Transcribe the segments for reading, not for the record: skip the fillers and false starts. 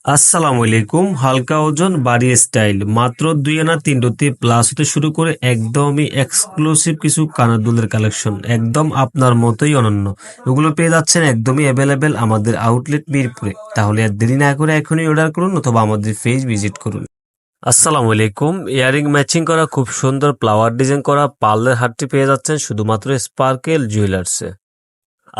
আসসালামু আলাইকুম। হালকা ওজন বাড়ি স্টাইল মাত্র 2 আনা 3 রুটি প্লাস হতে শুরু করে একদমই এক্সক্লুসিভ কিছু কানের দুলের কালেকশন, একদম আপনার মতোই অনন্য। এগুলো পেয়ে যাচ্ছেন একদমই অ্যাভেলেবেল আমাদের আউটলেট মিরপুরে। তাহলে আর দেরি না করে এখনই অর্ডার করুন অথবা আমাদের পেজ ভিজিট করুন। আসসালামু আলাইকুম। ইয়ারিং ম্যাচিং করা খুব সুন্দর ফ্লাওয়ার ডিজাইন করা পার্লের হারটি পেয়ে যাচ্ছেন শুধুমাত্র স্পার্কেল জুয়েলার্সে।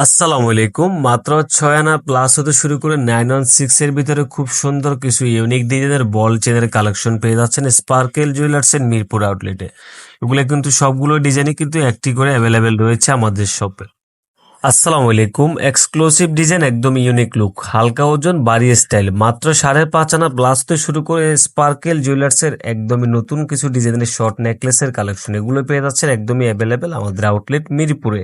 আসসালামু আলাইকুম। মাত্র 6 আনা প্লাস হতে শুরু করে 916 এর ভিতরে খুব সুন্দর কিছু ইউনিক ডিজাইনের বল চেনের কালেকশন পেয়ে যাচ্ছেন স্পার্কেল জুয়েলার্সের মিরপুর আউটলেটে। এগুলো কিন্তু সবগুলো ডিজাইনই কিন্তু একটি করে অ্যাভেলেবেল রয়েছে আমাদের শপে। আসসালামু আলাইকুম। এক্সক্লুসিভ ডিজাইন, একদম ইউনিক লুক, হালকা ওজন বাড়ি স্টাইল মাত্র 5.5 আনা প্লাস হতে শুরু করে স্পার্কেল জুয়েলার্সের একদমই নতুন কিছু ডিজাইনের শর্ট নেকলেসের কালেকশন, এগুলো পেয়ে যাচ্ছেন একদমই অ্যাভেলেবেল আমাদের আউটলেট মিরপুরে।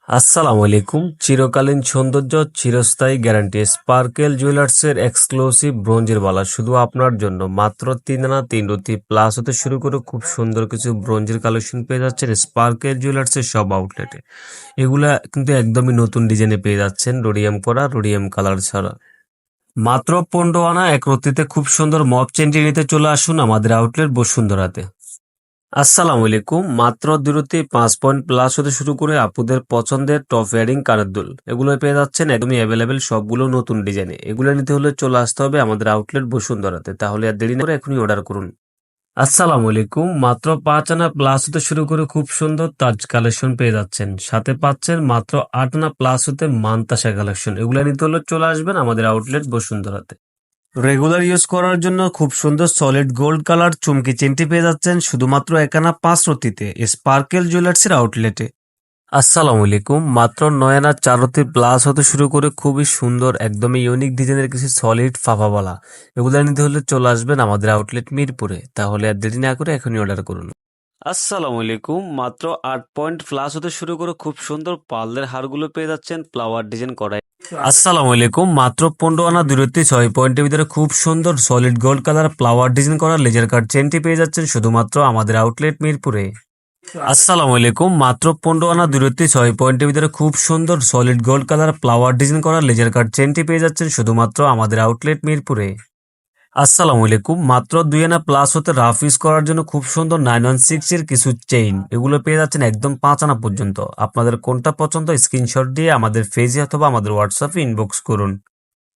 আসসালামু আলাইকুম। চিরকালীন সৌন্দর্য, চিরস্থায়ী গ্যারান্টি, স্পার্কেল জুয়েলার্সের এক্সক্লুসিভ ব্রোঞ্জের বালা শুধু আপনার জন্য। মাত্র 3 আনা 3 রুটি প্লাস হতে শুরু করে খুব সুন্দর কিছু ব্রোঞ্জের কালেকশন পেয়ে যাচ্ছেন স্পার্কেল জুয়েলার্সের সব আউটলেটে। এগুলা কিন্তু একদমই নতুন ডিজাইনে পেয়ে যাচ্ছেন, রোডিয়াম করা, রোডিয়াম কালার ছাড়া। মাত্র 15 আনা 1 রুটিতে খুব সুন্দর মপ চেনটি নিতে চলে আসুন আমাদের আউটলেট বসুন্ধরাতে। আসসালামু আলাইকুম। মাত্র 2 রুটি 5 পয়েন্ট প্লাস হতে শুরু করে আপুদের পছন্দের টপ ওয়ারিং কানের দুল, এগুলো পেয়ে যাচ্ছেন একদমই অ্যাভেলেবেল, সবগুলো নতুন ডিজাইনে। এগুলো নিতে হলে চলে আসতে হবে আমাদের আউটলেট বসুন্ধরাতে। তাহলে আর দেরি না করে এখনই অর্ডার করুন। আসসালামু আলাইকুম। মাত্র 5 আনা প্লাস হতে শুরু করে খুব সুন্দর তাজ কালেকশন পেয়ে যাচ্ছেন, সাথে পাচ্ছেন মাত্র 8 আনা প্লাস হতে মানতাসা কালেকশন। এগুলো নিতে হলে চলে আসবেন আমাদের আউটলেট বসুন্ধরাতে। রেগুলার ইউজ করার জন্য খুব সুন্দর সলিড গোল্ড কালার চুমকি চেনটি পেয়ে যাচ্ছেন শুধুমাত্র 1 আনা 5 রুটিতে স্পার্কেল জুয়েলার্সের আউটলেটে। আসসালামু আলাইকুম। মাত্র 9 আনা 4 রুটি প্লাস হতে শুরু করে খুবই সুন্দর একদমই ইউনিক ডিজাইনের কিছু সলিড ফাফাবালা, এগুলো নিতে হলে চলে আসবেন আমাদের আউটলেট মিরপুরে। তাহলে আর দেরি না করে এখনই অর্ডার করুন। আসসালামু আলাইকুম। মাত্র 8 পয়েন্ট প্লাস হতে শুরু করে খুব সুন্দর পার্লের হারগুলো পেয়ে যাচ্ছেন ফ্লাওয়ার ডিজাইন করা। আসসালামু আলাইকুম। মাত্র 15 আনা 2 রুটি 6 পয়েন্টের ভিতরে খুব সুন্দর solid gold colour flower design করা লেজার কাট চেনটি পেয়ে যাচ্ছেন শুধুমাত্র আমাদের আউটলেট মিরপুরে। আসসালামু আলাইকুম। মাত্র 15 আনা 2 রুটি 6 পয়েন্টের ভিতরে খুব সুন্দর solid gold colour flower design করা লেজার কাট চেনটি পেয়ে যাচ্ছেন শুধুমাত্র আমাদের আউটলেট মিরপুরে। আসসালামু আলাইকুম। মাত্র 2 আনা প্লাস হতে রাফ ইউজ করার জন্য খুব সুন্দর 916 এর কিছু চেইন, এগুলো পেয়ে যাচ্ছেন একদম 5 আনা পর্যন্ত। আপনাদের কোনটা পছন্দ স্ক্রিনশট দিয়ে আমাদের ফেজে অথবা আমাদের হোয়াটসঅ্যাপে ইনবক্স করুন।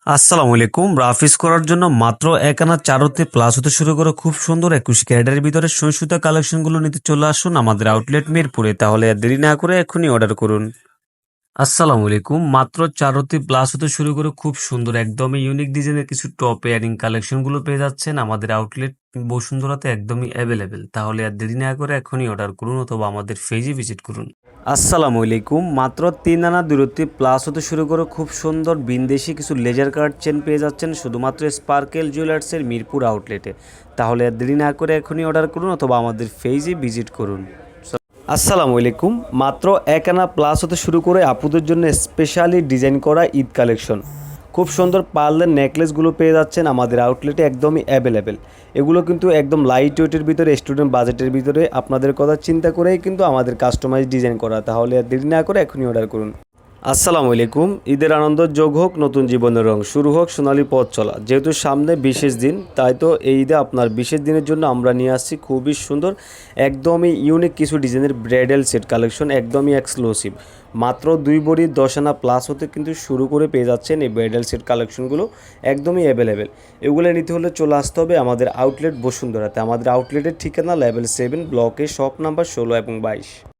আসসালামু আলাইকুম। রাফ ইউজ করার জন্য মাত্র 1 আনা 4 রুটি প্লাস হতে শুরু করে খুব সুন্দর 21 ক্যারেটের ভিতরে সুই সুতা কালেকশনগুলো নিতে চলে আসুন আমাদের আউটলেট মিরপুরে। তাহলে আর দেরি না করে এখনই অর্ডার করুন। আসসালামু আলাইকুম। মাত্র 4 রুটি প্লাস হতে শুরু করে খুব সুন্দর একদমই ইউনিক ডিজাইনের কিছু টপ ইয়ারিং কালেকশনগুলো পেয়ে যাচ্ছেন আমাদের আউটলেট বসুন্ধরাতে একদমই অ্যাভেলেবেল। তাহলে আর দেরি না করে এখনই অর্ডার করুন অথবা আমাদের পেজে ভিজিট করুন। আসসালামু আলাইকুম। মাত্র 3 আনা 2 রুটি প্লাস হতে শুরু করে খুব সুন্দর বিন্দেশি কিছু লেজার কাট চেন পেয়ে যাচ্ছেন শুধুমাত্র স্পার্কেল জুয়েলার্সের মিরপুর আউটলেটে। তাহলে আর দেরি না করে এখনই অর্ডার করুন অথবা আমাদের পেজে ভিজিট করুন। আসসালামু আলাইকুম। মাত্র 1 আনা প্লাস হতে শুরু করে আপুদের জন্য স্পেশালি ডিজাইন করা ঈদ কালেকশন, খুব সুন্দর পার্লের নেকলেসগুলো পেয়ে যাচ্ছেন আমাদের আউটলেটে একদমই অ্যাভেলেবেল। এগুলো কিন্তু একদম লাইট ওয়েটের ভিতরে, স্টুডেন্ট বাজেটের ভিতরে, আপনাদের কথা চিন্তা করেই কিন্তু আমাদের কাস্টমাইজ ডিজাইন করা। তাহলে আর দেরি না করে এখনই অর্ডার করুন। আসসালামু আলাইকুম। ঈদের আনন্দ যোগ হোক নতুন জীবনের রং, শুরু হোক সোনালী পথ চলা। যেহেতু সামনে বিশেষ দিন, তাই তো এই ঈদে আপনার বিশেষ দিনের জন্য আমরা নিয়ে আসছি খুবই সুন্দর একদমই ইউনিক কিছু ডিজাইনের ব্রাইডাল সেট কালেকশন, একদমই এক্সক্লুসিভ। মাত্র 2 ভরি 10 আনা প্লাস হতে কিন্তু শুরু করে পেয়ে যাচ্ছেন এই ব্রাইডাল সেট কালেকশনগুলো একদমই অ্যাভেলেবেল। এগুলো নিতে হলে চলে আসতে হবে আমাদের আউটলেট বসুন্ধরাতে। আমাদের আউটলেটের ঠিকানা লেভেল 7 ব্লকে শপ নাম্বার 16 এবং 22।